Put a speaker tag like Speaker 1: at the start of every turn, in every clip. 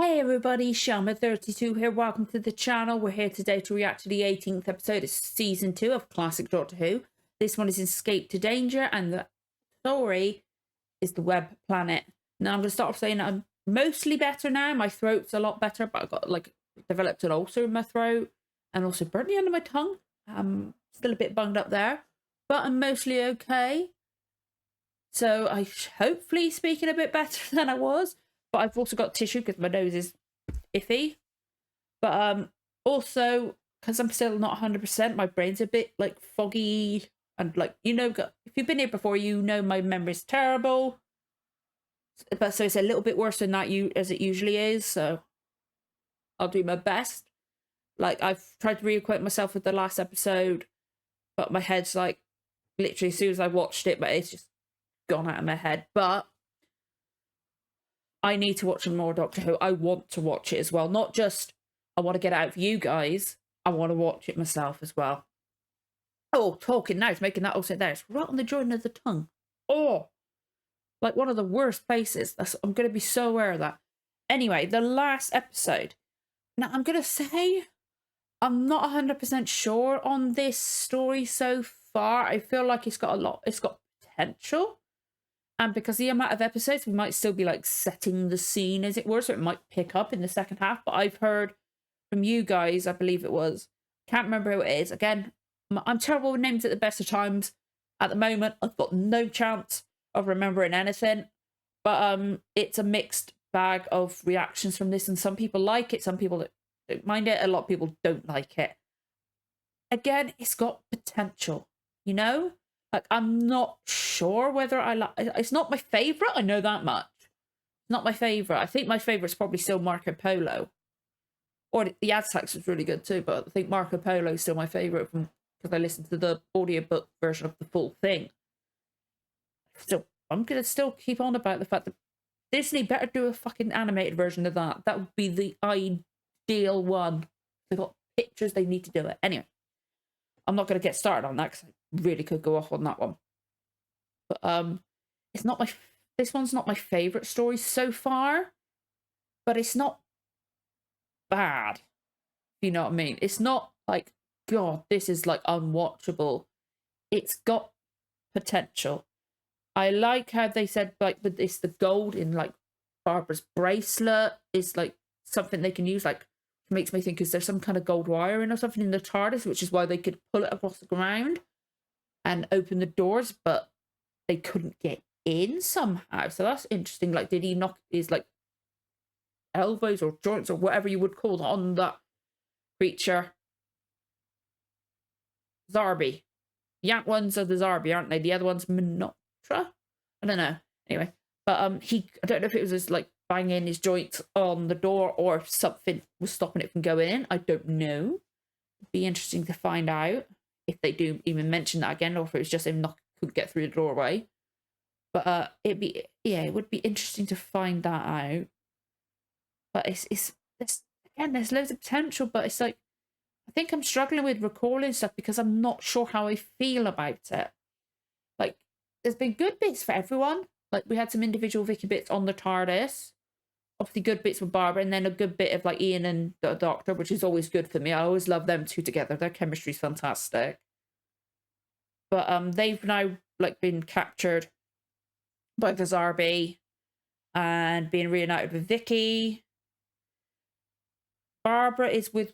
Speaker 1: Hey everybody, Shelma32 here. Welcome to the channel. We're here today to react to the 18th episode of Season 2 of Classic Doctor Who. This one is Escape to Danger, and the story is the Web Planet. Now I'm going to start off saying I'm mostly better now. My throat's a lot better, but I got developed an ulcer in my throat and also burnt the end of my tongue. Still a bit bunged up there, but I'm mostly okay. So I hopefully speaking a bit better than I was. But I've also got tissue because my nose is iffy. But also, because I'm still not 100%, my brain's a bit foggy. And if you've been here before, you know my memory's terrible. But so it's a little bit worse than that as it usually is. So I'll do my best. I've tried to reacquaint myself with the last episode, but my head's literally as soon as I watched it, but it's just gone out of my head. But I need to watch some more Doctor Who. I want to watch it as well. Not just I want to get it out for you guys. I want to watch it myself as well. Oh, talking now. It's making that all sit there. It's right on the joint of the tongue. Oh, one of the worst places. I'm going to be so aware of that. Anyway, the last episode. Now, I'm going to say I'm not 100% sure on this story so far. I feel like it's got potential. And because the amount of episodes, we might still be setting the scene, as it were, so it might pick up in the second half. But I've heard from you guys, I believe it was, can't remember who it is. Again, I'm terrible with names at the best of times. At the moment, I've got no chance of remembering anything. But it's a mixed bag of reactions from this, and some people like it, some people don't mind it, a lot of people don't like it. Again, it's got potential, you know? I'm not sure whether I like it. It's not my favourite, I know that much. It's not my favourite. I think my favourite's probably still Marco Polo. Or the Aztecs was really good too, but I think Marco Polo is still my favourite because I listened to the audiobook version of the full thing. I'm going to still keep on about the fact that Disney better do a fucking animated version of that. That would be the ideal one. They've got pictures, they need to do it. Anyway, I'm not going to get started on that because I really could go off on that one. But this one's not my favorite story so far, but it's not bad, if you know what I mean. It's not God, this is unwatchable. It's got potential. I like how they said with this, the gold in Barbara's bracelet is something they can use. Makes me think, is there some kind of gold wiring or something in the TARDIS, which is why they could pull it across the ground and open the doors, but they couldn't get in somehow. So that's interesting. Did he knock his elbows or joints or whatever you would call it on that creature? Zarbi. The ant ones are the Zarbi, aren't they? The other one's Menoptra? I don't know. Anyway, but I don't know if it was just banging his joints on the door or if something was stopping it from going in. I don't know. It'd be interesting to find out if they do even mention that again, or if it was just him couldn't get through the doorway. But it would be interesting to find that out. But there's loads of potential, but it's I think I'm struggling with recalling stuff because I'm not sure how I feel about it. There's been good bits for everyone. We had some individual Vicky bits on the TARDIS. Obviously good bits with Barbara, and then a good bit of Ian and the Doctor, which is always good for me. I always love them two together. Their chemistry's fantastic. But they've now been captured by the Zarbi and being reunited with Vicky. Barbara is with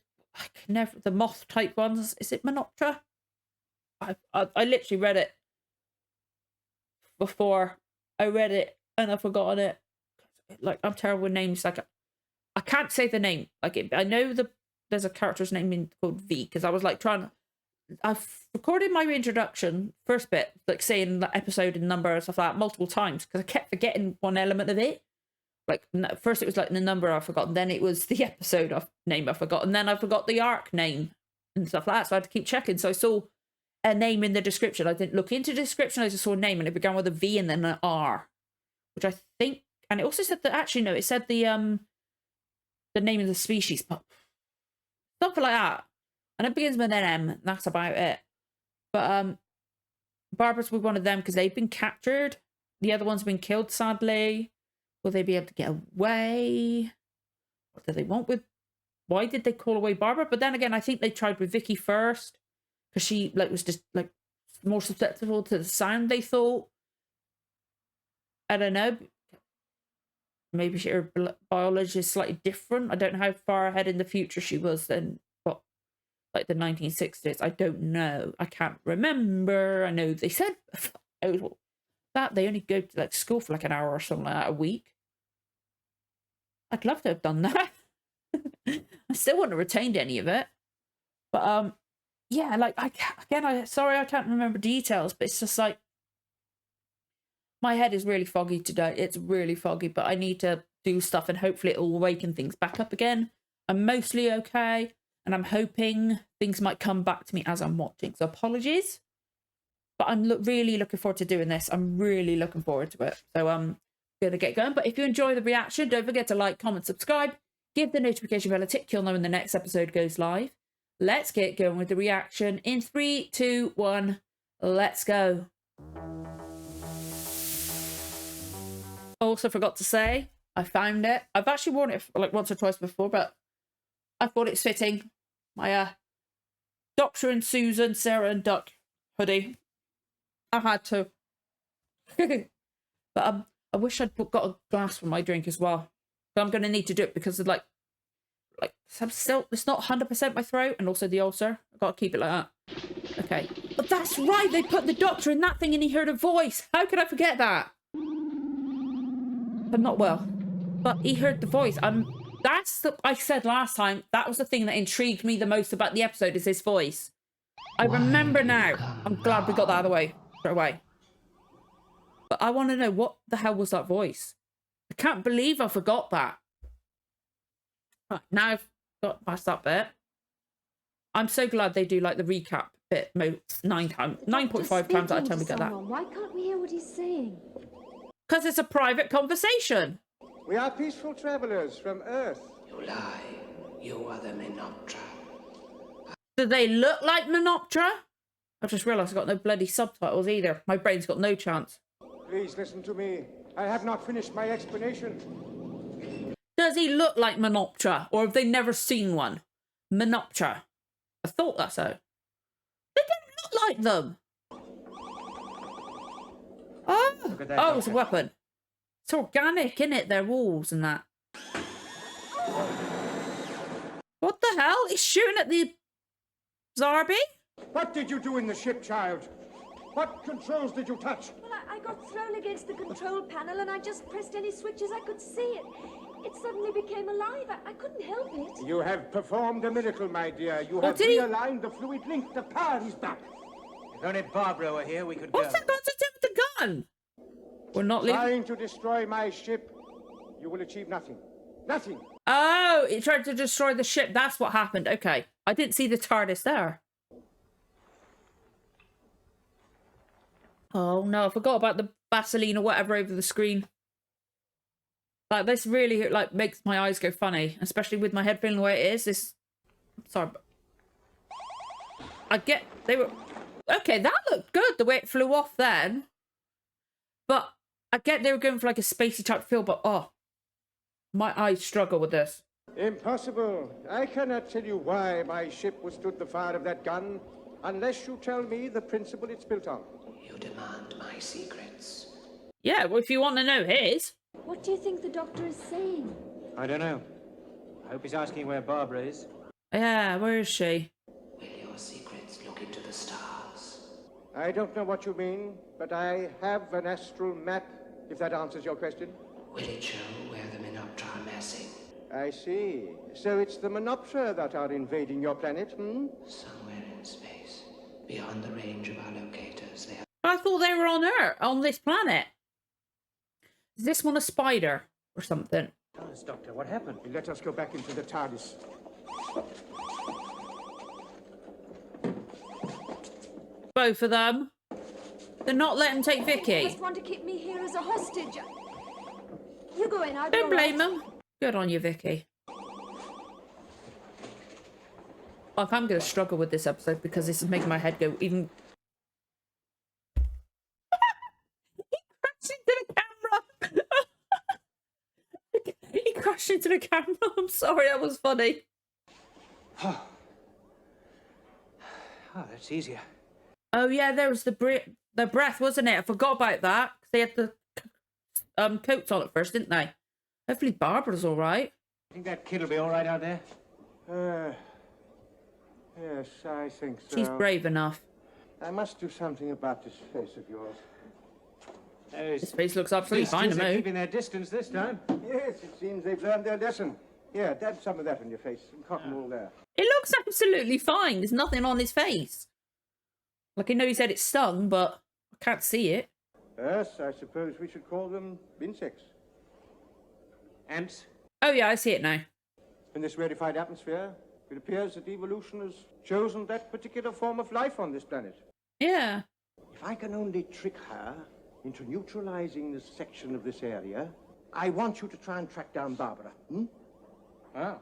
Speaker 1: the moth type ones. Is it Menoptra? I literally read it before. I read it and I've forgotten it. I'm terrible with names. I can't say the name. I know there's a character's name called V, because I was I've recorded my introduction first bit, saying the episode and number and stuff like that multiple times because I kept forgetting one element of it. First it was the number I forgot, and then it was the episode name I forgot, and then I forgot the arc name and stuff like that. So I had to keep checking. So I saw a name in the description. I didn't look into the description. I just saw a name, and it began with a V and then an R, which I think. And it also said that, actually, no, it said the name of the species, but something like that. And it begins with an M. That's about it. But Barbara's with one of them because they've been captured. The other one's been killed, sadly. Will they be able to get away? what do they want with... Why did they call away Barbara? But then again, I think they tried with Vicky first. Because she, like, was just, like, more susceptible to the sound, they thought. I don't know. Maybe her biology is slightly different. I don't know how far ahead in the future she was than what, like the 1960s. I don't know. I can't remember. I know they said that they only go to like school for like an hour or something like that a week. I'd love to have done that. I still wouldn't have retained any of it. But yeah, like sorry I can't remember details, but it's just like my head is really foggy today. It's really foggy, but I need to do stuff and hopefully it'll awaken things back up again. I'm mostly okay, and I'm hoping things might come back to me as I'm watching. So apologies, but I'm really looking forward to doing this. I'm really looking forward to it. So I'm going to get going. But if you enjoy the reaction, don't forget to like, comment, subscribe. Give the notification bell a tick. You'll know when the next episode goes live. Let's get going with the reaction in 3, 2, 1. Let's go. Also forgot to say, I found it. I've actually worn it like once or twice before, but I thought it's fitting. My Doctor and Susan, Sarah and Duck hoodie. I had to. But I wish I'd got a glass for my drink as well. But I'm going to need to do it because of like I'm still, it's not 100% my throat, and also the ulcer. I've got to keep it like that. Okay. But that's right, they put the doctor in that thing and he heard a voice. How could I forget that? I'm not well. But he heard the voice. I said last time, that was the thing that intrigued me the most about the episode, is his voice. I remember now. I'm glad we got that out of the way straight away. But I want to know, what the hell was that voice? I can't believe I forgot that. Right, now I've got past that bit. I'm so glad they do like the recap bit 9.5 times out of 10 we get that.
Speaker 2: Why can't we hear what he's saying?
Speaker 1: Because it's a private conversation.
Speaker 3: We are peaceful travelers from Earth.
Speaker 4: You lie. You are the Menoptra.
Speaker 1: Do they look like Menoptra? I just realised I've got no bloody subtitles either. My brain's got no chance.
Speaker 3: Please listen to me. I have not finished my explanation.
Speaker 1: Does he look like Menoptra? Or have they never seen one? Menoptra. I thought that's so. They don't look like them. Oh, it's a weapon. It's organic, innit? Their walls and that. What the hell? He's shooting at the Zarbi?
Speaker 3: What did you do in the ship, child? What controls did you touch?
Speaker 2: Well, I got thrown against the control panel and I just pressed any switches I could see. It suddenly became alive. I couldn't help it.
Speaker 3: You have performed a miracle, my dear. You have realigned the fluid link. The power is back.
Speaker 4: If only Barbara were here, we could go.
Speaker 1: What's that got to do with the gun? We're not leaving.
Speaker 3: Trying to destroy my ship, you will achieve nothing. Nothing.
Speaker 1: Oh, it tried to destroy the ship. That's what happened. Okay. I didn't see the TARDIS there. Oh, no. I forgot about the Vaseline or whatever over the screen. Like, this really, like, makes my eyes go funny. Especially with my head feeling the way it is. This... Sorry. I get... They were... Okay, that looked good, the way it flew off then. But I get they were going for, like, a spacey type feel, but, oh. My eyes struggle with this.
Speaker 3: Impossible. I cannot tell you why my ship withstood the fire of that gun unless you tell me the principle it's built on.
Speaker 4: You demand my secrets.
Speaker 1: Yeah, well, if you want to know his.
Speaker 2: What do you think the doctor is saying?
Speaker 5: I don't know. I hope he's asking where Barbara is.
Speaker 1: Yeah, where is she?
Speaker 4: Will your secrets look into the stars?
Speaker 3: I don't know what you mean, but I have an astral map, if that answers your question.
Speaker 4: Will it show where the Menoptra are massing?
Speaker 3: I see. So it's the Menoptra that are invading your planet, hmm?
Speaker 4: Somewhere in space, beyond the range of our locators, they are...
Speaker 1: I thought they were on Earth, on this planet. Is this one a spider or something?
Speaker 5: Tell us, Doctor, what happened?
Speaker 3: Let us go back into the TARDIS.
Speaker 1: Both of them. They're not letting take
Speaker 2: They
Speaker 1: Vicky.
Speaker 2: just want to keep me here as a hostage. You go in, I'll be
Speaker 1: Don't blame
Speaker 2: all right.
Speaker 1: them. Good on you, Vicky. Like, I'm going to struggle with this episode because this is making my head go even... He crashed into the camera! He crashed into the camera. I'm sorry, that was funny.
Speaker 5: Oh, that's easier.
Speaker 1: Oh yeah, there was the breath, wasn't it? I forgot about that. They had the coats on at first, didn't they? Hopefully Barbara's all right.
Speaker 5: Think that kid will be all right out there?
Speaker 3: Yes, I think so.
Speaker 1: She's brave enough.
Speaker 3: I must do something about this face of yours.
Speaker 1: His face looks absolutely fine to
Speaker 5: They're
Speaker 1: me.
Speaker 5: keeping their distance this time.
Speaker 3: Yes, it seems they've learned their lesson. Here, dab some of that on your face. Some cotton wool there.
Speaker 1: It looks absolutely fine. There's nothing on his face. Like, I know he said it stung, but I can't see it.
Speaker 3: Yes, I suppose we should call them insects.
Speaker 5: Ants?
Speaker 1: Oh yeah, I see it now.
Speaker 3: In this rarefied atmosphere, it appears that evolution has chosen that particular form of life on this planet.
Speaker 1: Yeah.
Speaker 3: If I can only trick her into neutralizing this section of this area, I want you to try and track down Barbara. Hmm?
Speaker 5: Oh.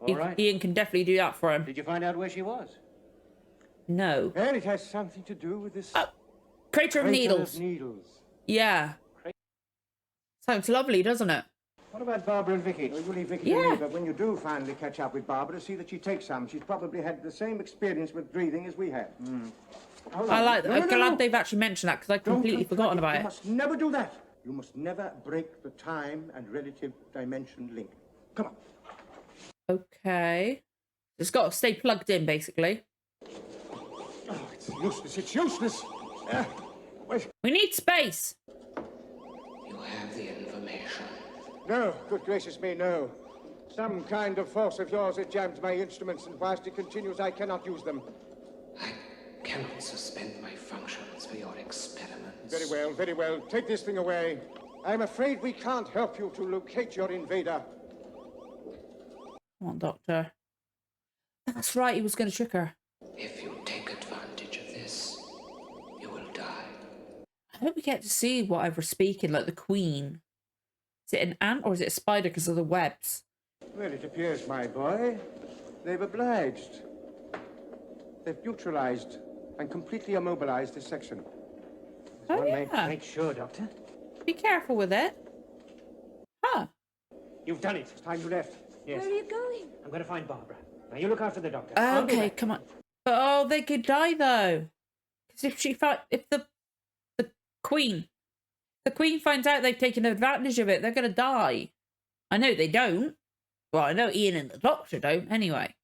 Speaker 5: All right.
Speaker 1: Ian can definitely do that for him.
Speaker 5: Did you find out where she was?
Speaker 1: No.
Speaker 3: Well, it has something to do with this...
Speaker 1: Crater of Needles.
Speaker 3: Needles.
Speaker 1: Yeah. Sounds lovely, doesn't it?
Speaker 5: What about Barbara and Vicky?
Speaker 3: Well, you leave Vicky
Speaker 1: Yeah.
Speaker 3: to me, but when you do finally catch up with Barbara, see that she takes some. She's probably had the same experience with breathing as we had. Hold on.
Speaker 1: I like that.
Speaker 3: No,
Speaker 1: I'm
Speaker 3: no,
Speaker 1: glad
Speaker 3: no.
Speaker 1: they've actually mentioned that because I'd
Speaker 3: Don't
Speaker 1: completely
Speaker 3: conflict
Speaker 1: forgotten
Speaker 3: it.
Speaker 1: about
Speaker 3: You
Speaker 1: it.
Speaker 3: must never do that. You must never break the time and relative dimension link. Come on.
Speaker 1: Okay. It's got to stay plugged in, basically.
Speaker 3: Oh, it's useless. It's useless. Wait.
Speaker 1: We need space.
Speaker 4: You have the information.
Speaker 3: No, good gracious me, no. Some kind of force of yours has jammed my instruments, and whilst it continues, I cannot use them.
Speaker 4: I cannot suspend my functions for your experiments.
Speaker 3: Very well, very well. Take this thing away. I'm afraid we can't help you to locate your invader.
Speaker 1: Come on, Doctor. That's right, he was going to trick her.
Speaker 4: If you take advantage of this, you will die.
Speaker 1: I hope we get to see whatever's speaking, like the Queen. Is it an ant or is it a spider because of the webs?
Speaker 3: Well, it appears, my boy, they've obliged. They've neutralized and completely immobilized this section.
Speaker 1: Oh,
Speaker 5: Make
Speaker 1: yeah.
Speaker 5: sure, Doctor.
Speaker 1: Be careful with it. Huh.
Speaker 5: You've done it.
Speaker 3: It's time you left.
Speaker 5: Yes.
Speaker 2: Where are you going?
Speaker 5: I'm going to find Barbara. Now you look after the doctor. I'll be
Speaker 1: Okay,
Speaker 5: back.
Speaker 1: come on. But, oh, they could die, though. Because if the Queen finds out they've taken advantage of it, they're going to die. I know they don't. Well, I know Ian and the Doctor don't, anyway.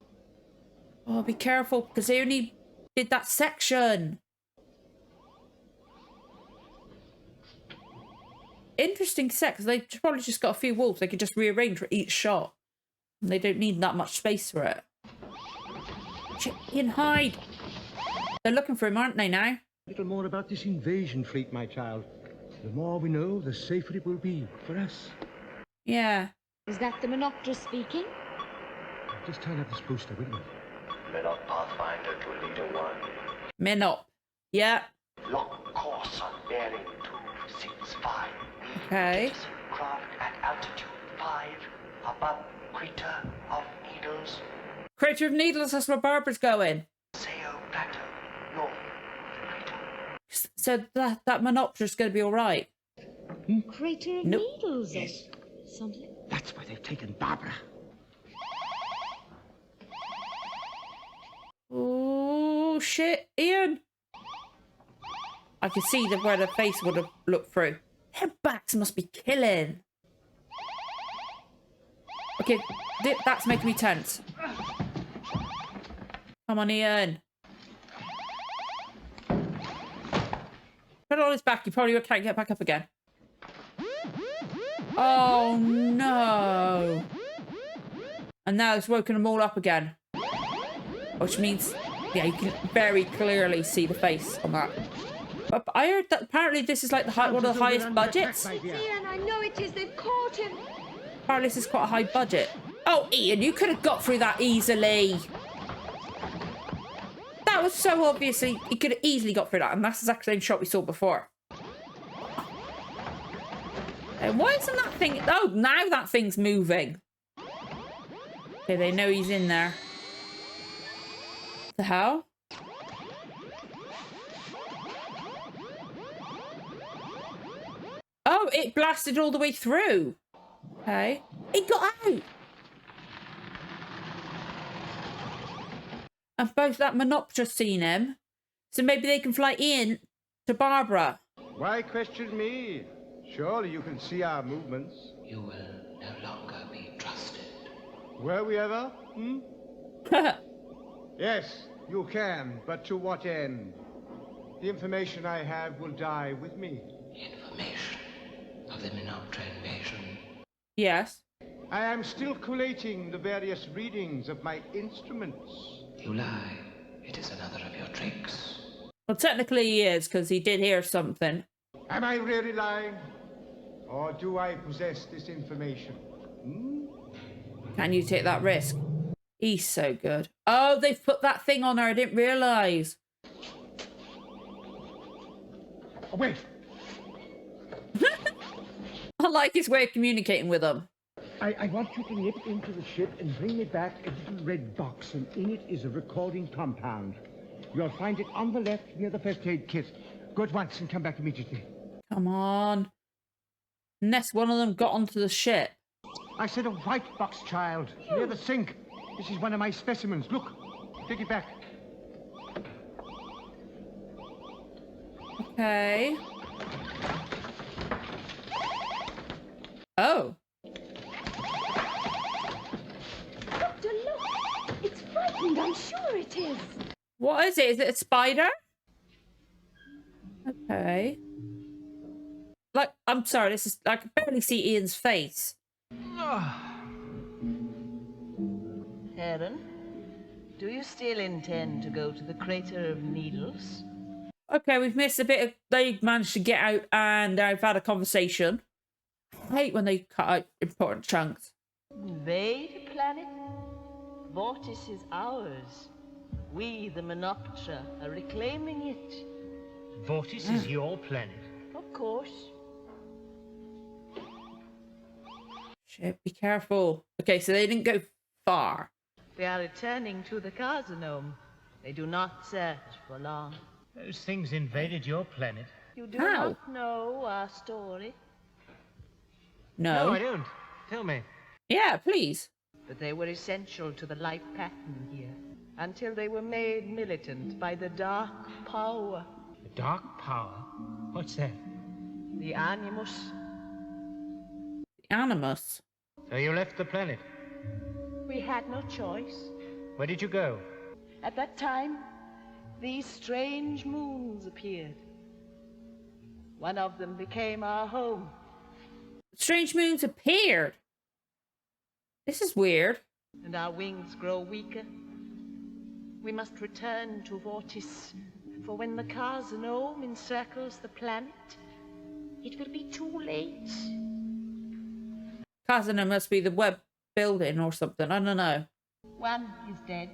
Speaker 1: Oh, be careful, because they only did that section. Interesting set, because they've probably just got a few walls they could just rearrange for each shot. And they don't need that much space for it. Ian, hide! They're looking for him, aren't they, now?
Speaker 3: A little more about this invasion fleet, my child. The more we know, the safer it will be for us.
Speaker 1: Yeah.
Speaker 2: Is that the Menoptra speaking?
Speaker 3: Just turn up this booster, will you?
Speaker 6: Menop Pathfinder to Leader 1.
Speaker 1: Menop. Yeah.
Speaker 6: Lock course on bearing 265.
Speaker 1: Okay.
Speaker 6: Craft at altitude 5 above Crater of Needles.
Speaker 1: Crater of Needles, that's where Barbara's going.
Speaker 6: Sao Plateau, north of the crater.
Speaker 1: So that Menoptra's going to be all right.
Speaker 2: Crater of
Speaker 1: Nope.
Speaker 2: Needles.
Speaker 6: Yes.
Speaker 2: Something.
Speaker 3: That's where they've taken Barbara.
Speaker 1: Oh, shit, Ian. I could see where the face would have looked through. Their backs must be killing. Okay, that's making me tense. Come on, Ian. Put it on his back. You probably can't get back up again. Oh, no. And now it's woken them all up again. Which means, yeah, you can very clearly see the face on that. But I heard that apparently this is like one of the highest budgets.
Speaker 2: It's Ian, I know it is. They've caught him.
Speaker 1: Apparently this is quite a high budget. Oh, Ian, you could have got through that easily. That was so obviously, he could have easily got through that. And that's exactly the same shot we saw before. And why isn't that thing... Oh, now that thing's moving. Okay, they know he's in there. The hell? Oh, it blasted all the way through. Okay. He got out. And both that Menoptra seen him. So maybe they can fly in to Barbara.
Speaker 3: Why question me? Surely you can see our movements.
Speaker 4: You will no longer be trusted.
Speaker 3: Were we ever? Yes, you can, but to what end? The information I have will die with me.
Speaker 4: Information of the Menoptra invasion.
Speaker 1: Yes.
Speaker 3: I am still collating the various readings of my instruments.
Speaker 4: You lie. It is another of your tricks.
Speaker 1: Well, technically he is, because he did hear something.
Speaker 3: Am I really lying? Or do I possess this information?
Speaker 1: Can you take that risk? He's so good. Oh, they've put that thing on her. I didn't realise.
Speaker 3: Oh, wait.
Speaker 1: I like his way of communicating with them.
Speaker 7: I want you to nip into the ship and bring me back a little red box, and in it is a recording compound. You'll find it on the left near the first aid kit. Go at once and come back immediately.
Speaker 1: Come on. Unless one of them got onto the ship.
Speaker 3: I said a white box, child, near the sink. This is one of my specimens. Look, take it back.
Speaker 1: Okay. Oh.
Speaker 2: Doctor, look! It's frightened, I'm sure it is.
Speaker 1: What is it? Is it a spider? Okay. Like, I'm sorry, this is, I can barely see Ian's face.
Speaker 8: Heron, do you still intend to go to the Crater of Needles?
Speaker 1: Okay, we've missed a bit of, they managed to get out and I've had a conversation. I hate when they cut out important chunks.
Speaker 8: Invade a planet? Vortis is ours. We, the Menoptra, are reclaiming it.
Speaker 7: Vortis is your planet.
Speaker 8: Of course.
Speaker 1: Shit, be careful. Okay, so they didn't go far.
Speaker 8: They are returning to the Carcinome. They do not search for long.
Speaker 7: Those things invaded your planet.
Speaker 8: You do
Speaker 1: How?
Speaker 8: not know our story,
Speaker 1: No.
Speaker 7: No, I don't. Tell me.
Speaker 1: Yeah, please.
Speaker 8: but they were essential to the life pattern here, until they were made militant by the Dark Power.
Speaker 7: The Dark Power? What's that?
Speaker 8: The Animus.
Speaker 1: The Animus.
Speaker 7: So you left the planet.
Speaker 8: We had no choice.
Speaker 7: Where did you go?
Speaker 8: At that time, these strange moons appeared. One of them became our home.
Speaker 1: Strange moons appeared. This is weird.
Speaker 8: And our wings grow weaker. We must return to Vortis, for when the Carcinome encircles the planet, it will be too late.
Speaker 1: Kazana must be the web building or something. I don't know.
Speaker 8: One is dead.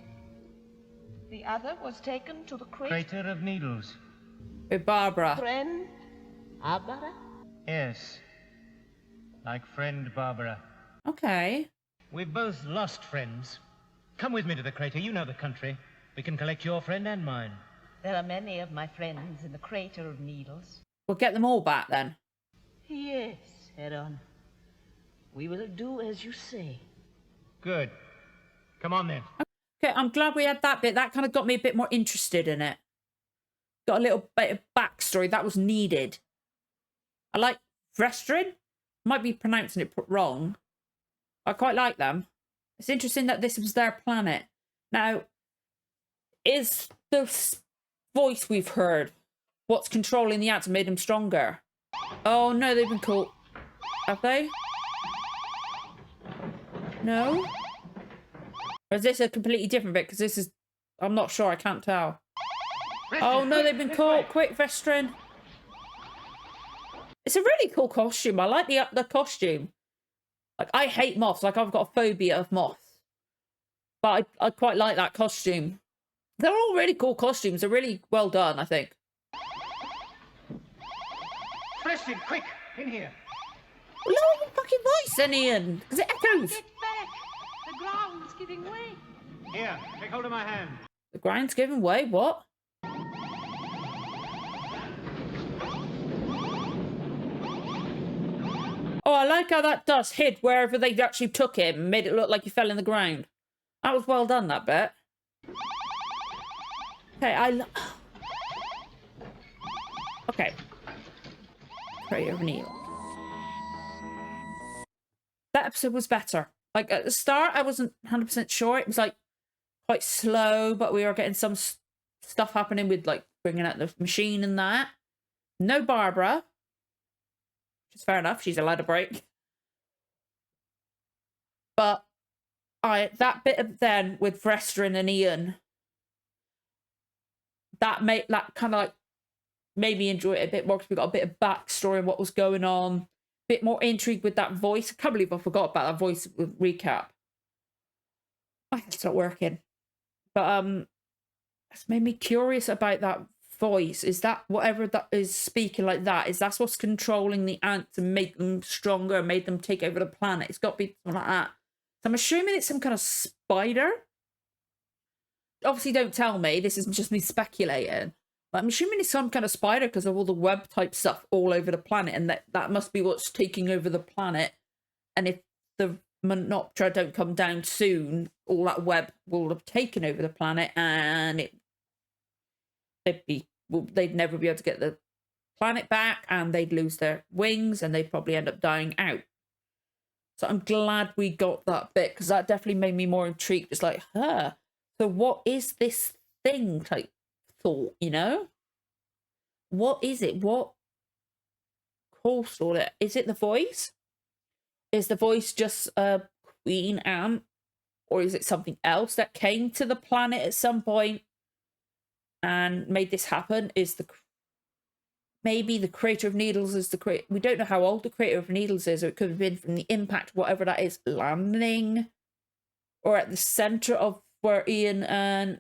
Speaker 8: The other was taken to the
Speaker 7: Crater of Needles.
Speaker 1: With Barbara.
Speaker 8: Friend Abara.
Speaker 7: Yes. Like friend Barbara.
Speaker 1: Okay.
Speaker 7: We've both lost friends. Come with me to the crater. You know the country. We can collect your friend and mine.
Speaker 8: There are many of my friends in the Crater of Needles.
Speaker 1: We'll get them all back then.
Speaker 8: Yes, Heron. We will do as you say.
Speaker 7: Good. Come on then.
Speaker 1: Okay, I'm glad we had that bit. That kind of got me a bit more interested in it. Got a little bit of backstory that was needed. I like Vrestin. Might be pronouncing it wrong. I quite like them. It's interesting that this was their planet. Now, is the voice we've heard what's controlling the ants and made them stronger? Oh no, they've been caught. Have they? No? Or is this a completely different bit? Because this is... I'm not sure. I can't tell. Oh no, they've been caught. Quick, Vrestin. It's a really cool costume. I like the costume. Like, I hate moths. Like, I've got a phobia of moths. But I quite like that costume. They're all really cool costumes. They're really well done, I think.
Speaker 7: Vrestin, quick! In here.
Speaker 1: Lower the fucking voice then, Ian. Because it echoes.
Speaker 8: Get back! The ground's giving way.
Speaker 7: Here, take hold of my hand.
Speaker 1: The grind's giving way. What? Oh, I like how that dust hid wherever they actually took him and made it look like he fell in the ground. That was well done, that bit. Okay, okay. Crater of Needle. That episode was better. Like, at the start, I wasn't 100% sure. It was, like, quite slow, but we were getting some stuff happening with, like, bringing out the machine and that. No Barbara. Which is fair enough. She's allowed a break. But that bit of then with Vrestin and Ian, that kind of like made me enjoy it a bit more because we got a bit of backstory on what was going on, a bit more intrigue with that voice. I can't believe I forgot about that voice with recap. I think it's not working, but it's made me curious about that voice. Is that whatever that is speaking like that? Is that what's controlling the ants and make them stronger, made them take over the planet? It's got to be something like that. So I'm assuming it's some kind of spider. Obviously, don't tell me. This isn't just me speculating. But I'm assuming it's some kind of spider because of all the web type stuff all over the planet, and that must be what's taking over the planet. And if the Menoptra don't come down soon, all that web will have taken over the planet, and they'd never be able to get the planet back, and they'd lose their wings, and they'd probably end up dying out. So I'm glad we got that bit, because that definitely made me more intrigued. It's like, so what is this thing type thought, you know? What is it? What caused all it? Is it the voice? Is the voice just a queen ant? Or is it something else that came to the planet at some point and made this happen? Maybe the Crater of Needles is we don't know how old the Crater of Needles is, or it could have been from the impact, whatever that is, landing, or at the center of where where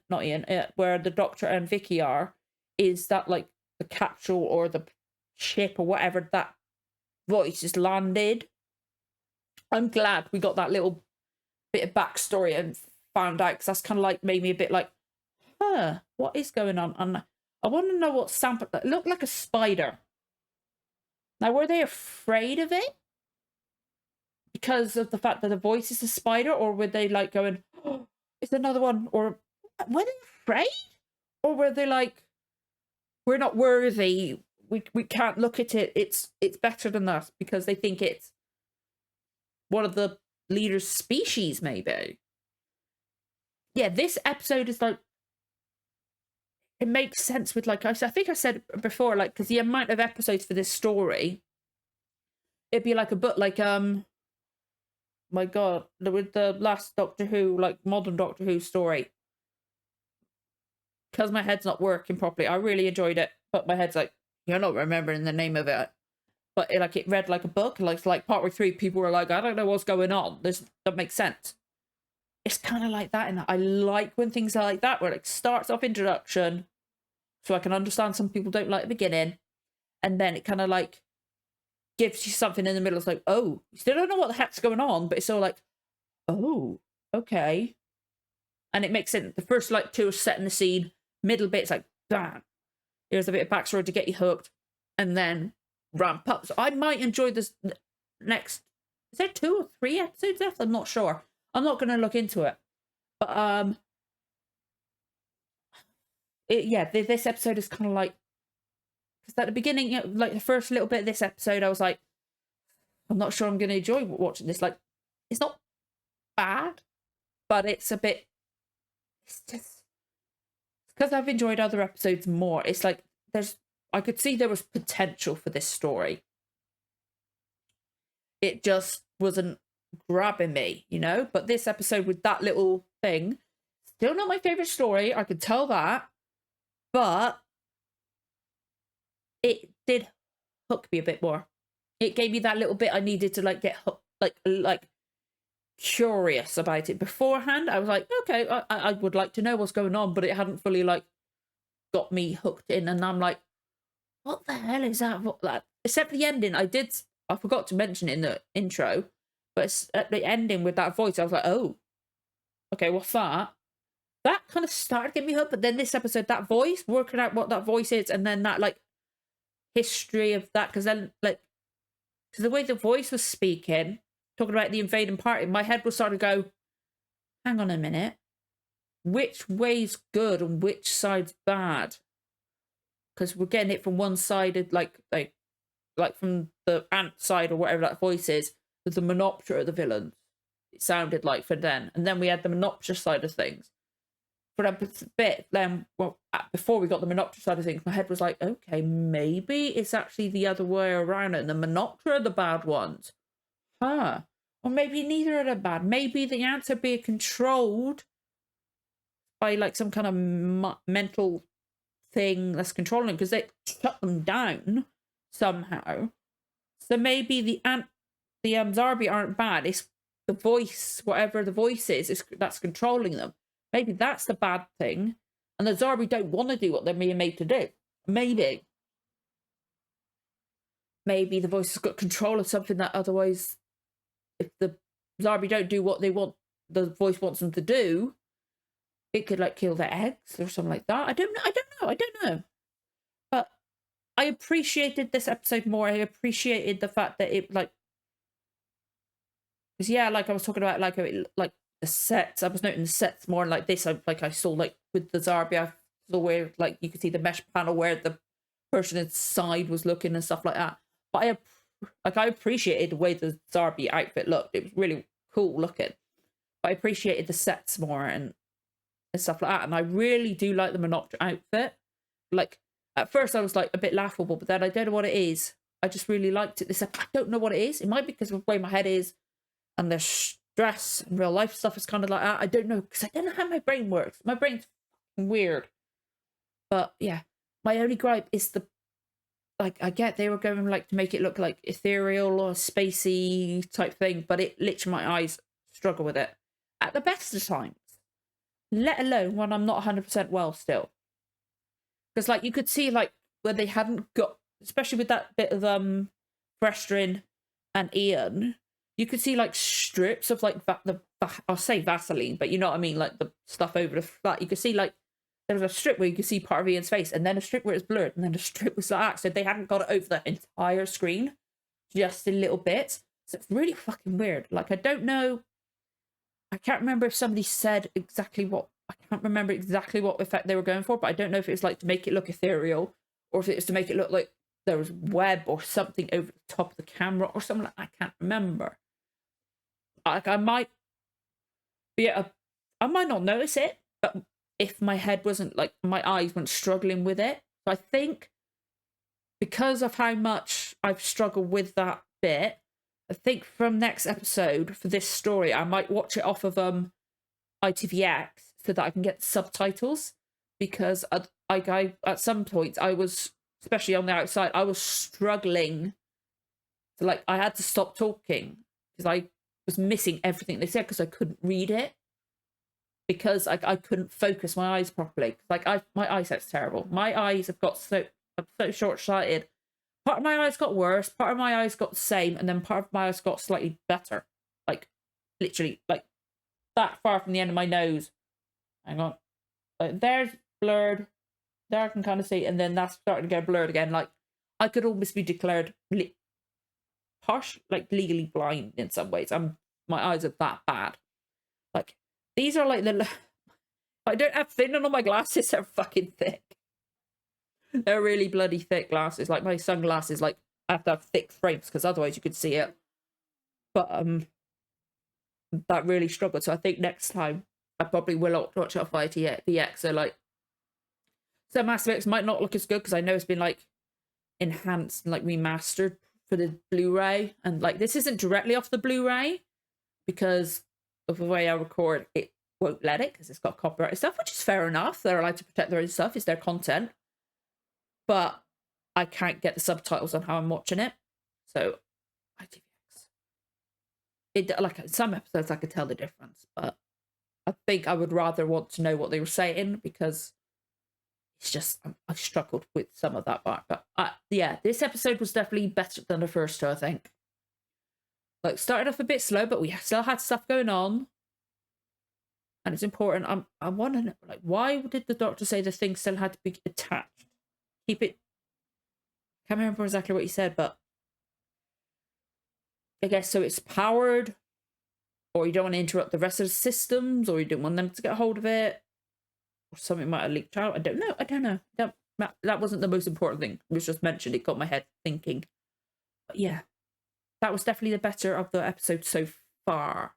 Speaker 1: the Doctor and Vicky are. Is that like the capsule or the ship or whatever that voice is landed? I'm glad we got that little bit of backstory and found out, because that's kind of like made me a bit like, what is going on? And I want to know what sample that looked like a spider. Now, were they afraid of it because of the fact that the voice is a spider, or were they like going, oh, it's another one? Or were they afraid, or were they like, we're not worthy, we can't look at it, it's better than us, because they think it's one of the leader's species, maybe? Yeah, this episode is like, it makes sense with, like, I think I said before, like, because the amount of episodes for this story, it'd be like a book, like, my God, with the last Doctor Who, like, modern Doctor Who story. Because my head's not working properly. I really enjoyed it, but my head's like, you're not remembering the name of it. But it read like a book, like partway through, people were like, I don't know what's going on. This doesn't make sense. It's kind of like that, and I like when things are like that, where it starts off introduction, so I can understand some people don't like the beginning, and then it kind of like gives you something in the middle. It's like, oh, you still don't know what the heck's going on, but it's all like, oh, okay. And it makes sense. The first like two are setting the scene, middle bit's like, bam, here's a bit of backstory to get you hooked, and then ramp up. So I might enjoy this next, is there 2 or 3 episodes left? I'm not sure. I'm not going to look into it. But this episode is kind of like, because at the beginning, like the first little bit of this episode, I was like, I'm not sure I'm going to enjoy watching this. Like, it's not bad, but it's a bit, it's just, because I've enjoyed other episodes more. It's like, I could see there was potential for this story. It just wasn't grabbing me, you know? But this episode with that little thing, still not my favorite story, I could tell that, but it did hook me a bit more. It gave me that little bit I needed to like get hooked, like curious about it. Beforehand, I was like, okay, I would like to know what's going on, but it hadn't fully like got me hooked in, and I'm like, what the hell is that? Except the ending, I forgot to mention it in the intro, but at the ending with that voice, I was like, oh, okay, what's that? That kind of started getting me hooked, but then this episode, that voice, working out what that voice is, and then that like history of that, because then like So the way the voice was speaking, talking about the invading party, my head was starting to go, hang on a minute. Which way's good and which side's bad? Because we're getting it from one side, like from the ant side or whatever that voice is, with the Menoptra of the villains. It sounded like for then. And then we had the Menoptra side of things. For a bit, then, well, before we got the Menoptra side of things, my head was like, okay, maybe it's actually the other way around and the Menoptra are the bad ones. Huh. Or maybe neither are the bad. Maybe the ants are being controlled by like some kind of mental thing that's controlling them because they shut them down somehow. So maybe the Zarbi aren't bad. It's the voice, whatever the voice is that's controlling them. Maybe that's the bad thing, and the Zarbi don't want to do what they're being made to do. Maybe the voice has got control of something that otherwise, if the Zarbi don't do what they want, the voice wants them to do, it could like kill their eggs or something like that. I don't know. But I appreciated this episode more. I appreciated the fact that it like, because yeah, like I was talking about, like the sets. I was noting the sets more like this. I saw like with the Zarbi, I saw where like you could see the mesh panel where the person inside was looking and stuff like that. But I appreciated the way the Zarbi outfit looked. It was really cool looking. But I appreciated the sets more and stuff like that. And I really do like the Menoptra outfit. Like at first I was like a bit laughable, but then I don't know what it is. I just really liked it. I don't know what it is. It might be because of the way my head is and the stress and real life stuff is kind of like that. I don't know, because I don't know how my brain works. My brain's weird. But yeah, my only gripe is the, like, I get they were going like to make it look like ethereal or spacey type thing, but it literally, my eyes struggle with it at the best of times, let alone when I'm not 100% well still. Because like you could see like where they hadn't got, especially with that bit of Vrestin and Ian, you could see like strips of like I'll say Vaseline, but you know what I mean, like the stuff over the flat. You could see like there was a strip where you could see part of Ian's face, and then a strip where it's blurred, and then a strip was like that. So they hadn't got it over the entire screen, just a little bit. So it's really fucking weird. Like I don't know. I can't remember if somebody said exactly what. I can't remember exactly what effect they were going for, but I don't know if it was like to make it look ethereal or if it was to make it look like there was web or something over the top of the camera or something like that. I can't remember. Like I might not notice it, but if my head wasn't like, my eyes weren't struggling with it. So I think because of how much I've struggled with that bit, I think from next episode for this story, I might watch it off of ITVX so that I can get subtitles, because I at some points I was, especially on the outside, I was struggling to, like, I had to stop talking because I was missing everything they said because I couldn't read it, because I couldn't focus my eyes properly. Like my eyesight's terrible. My eyes have got I'm so short-sighted. Part of my eyes got worse, part of my eyes got the same, and then part of my eyes got slightly better. Like literally like that far from the end of my nose. Hang on. Like there's blurred. There I can kind of see, and then that's starting to get blurred again. Like I could almost be declared like legally blind in some ways. My eyes are that bad. Like these are like I don't have thin on my glasses. They're fucking thick. They're really bloody thick glasses. Like my sunglasses, like I have to have thick frames because otherwise you could see it. But that really struggled. So I think next time I probably will watch it off ITVX. So like some aspects might not look as good because I know it's been like enhanced and like remastered for the Blu-ray, and like this isn't directly off the Blu-ray because of the way I record. It won't let it because it's got copyright stuff, which is fair enough. They're allowed to protect their own stuff. It's their content. But I can't get the subtitles on how I'm watching it. So ITVX. Like some episodes I could tell the difference, but I think I would rather want to know what they were saying because it's just I struggled with some of that part. But yeah, this episode was definitely better than the first two, I think. Like started off a bit slow, but we still had stuff going on. And it's important. I want to know, like, why did the doctor say the thing still had to be attached? Keep it. I can't remember exactly what he said, but I guess so it's powered, or you don't want to interrupt the rest of the systems, or you don't want them to get hold of it, or something might have leaked out. I don't know. That wasn't the most important thing. It was just mentioned. It got my head thinking. But yeah, that was definitely the better of the episode so far.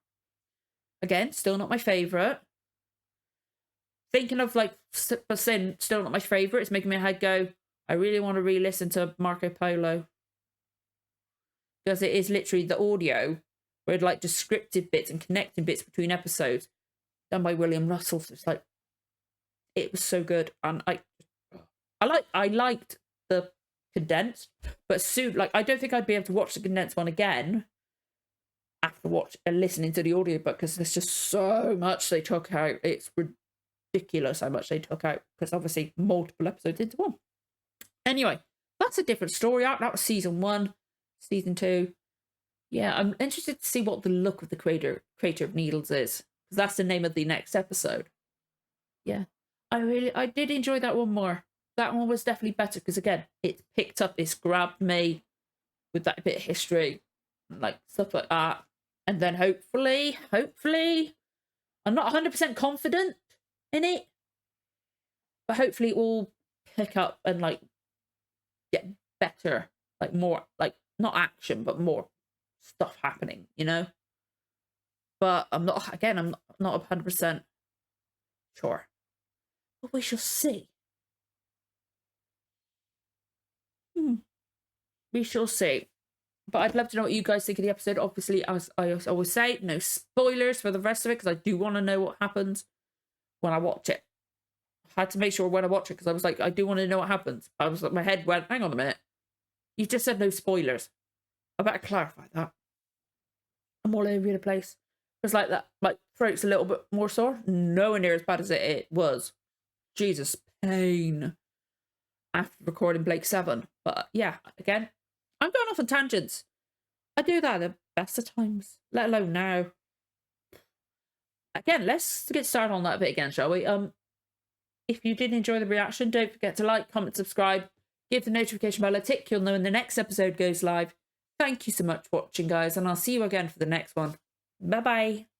Speaker 1: Again, still not my favourite. Thinking of like, but saying still not my favourite, it's making my head go, I really want to re-listen to Marco Polo. Because it is literally the audio where like descriptive bits and connecting bits between episodes done by William Russell. So it's like, it was so good. And I liked the condensed, but soon, like, I don't think I'd be able to watch the condensed one again after listening to the audiobook, because there's just so much they took out. It's ridiculous how much they took out, because obviously multiple episodes into one. Anyway, that's a different story arc. That was season 1. Season 2. Yeah, I'm interested to see what the look of the creator of Needles is, because that's the name of the next episode. Yeah, I did enjoy that one more. That one was definitely better, because again, it picked up, it's grabbed me with that bit of history, like stuff like that. And then hopefully, I'm not 100% confident in it, but hopefully it will pick up and like get better, like more, like not action, but more stuff happening, you know? But I'm not 100% sure. But we shall see. We shall see. But I'd love to know what you guys think of the episode. Obviously, as I always say, no spoilers for the rest of it, because I do want to know what happens when I watch it. I had to make sure when I watch it, because I was like, I do want to know what happens. I was like, my head went, hang on a minute. You just said no spoilers. I better clarify that. I'm all over the place. Because like that, my throat's a little bit more sore. Nowhere near as bad as it was. Jesus, pain. After recording Blake 7. But yeah, again, I'm going off on tangents. I do that at the best of times, let alone now. Again, let's get started on that bit again, shall we? If you did enjoy the reaction, don't forget to like, comment, subscribe, give the notification bell a tick. You'll know when the next episode goes live. Thank you so much for watching, guys, and I'll see you again for the next one. Bye-bye.